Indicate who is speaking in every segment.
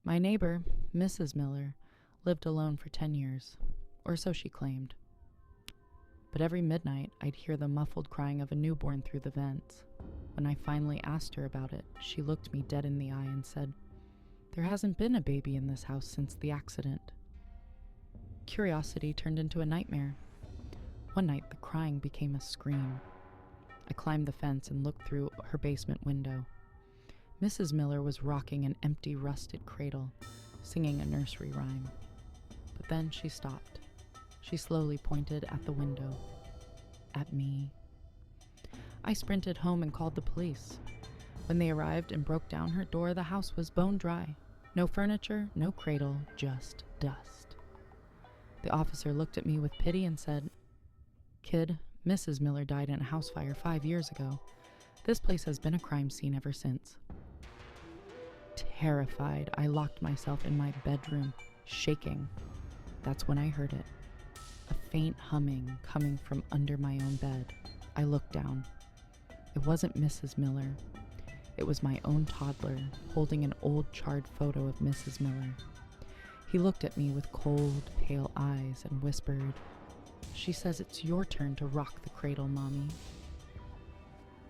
Speaker 1: My neighbor, Mrs. Miller, lived alone for 10 years, or so she claimed. But every midnight, I'd hear the muffled crying of a newborn through the vents. When I finally asked her about it, she looked me dead in the eye and said, "There hasn't been a baby in this house since the accident." Curiosity turned into a nightmare. One night, the crying became a scream. I climbed the fence and looked through her basement window. Mrs. Miller was rocking an empty, rusted cradle, singing a nursery rhyme. But then she stopped. She slowly pointed at the window. At me. I sprinted home and called the police. When they arrived and broke down her door, the house was bone dry. No furniture, no cradle, just dust. The officer looked at me with pity and said, "Kid, Mrs. Miller died in a house fire 5 years ago. This place has been a crime scene ever since." Terrified, I locked myself in my bedroom, shaking. That's when I heard it. A faint humming coming from under my own bed. I looked down. It wasn't Mrs. Miller. It was my own toddler, holding an old charred photo of Mrs. Miller. He looked at me with cold, pale eyes and whispered, "She says it's your turn to rock the cradle, Mommy."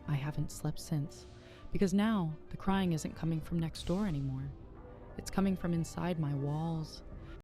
Speaker 1: I haven't slept since, because now the crying isn't coming from next door anymore. It's coming from inside my walls,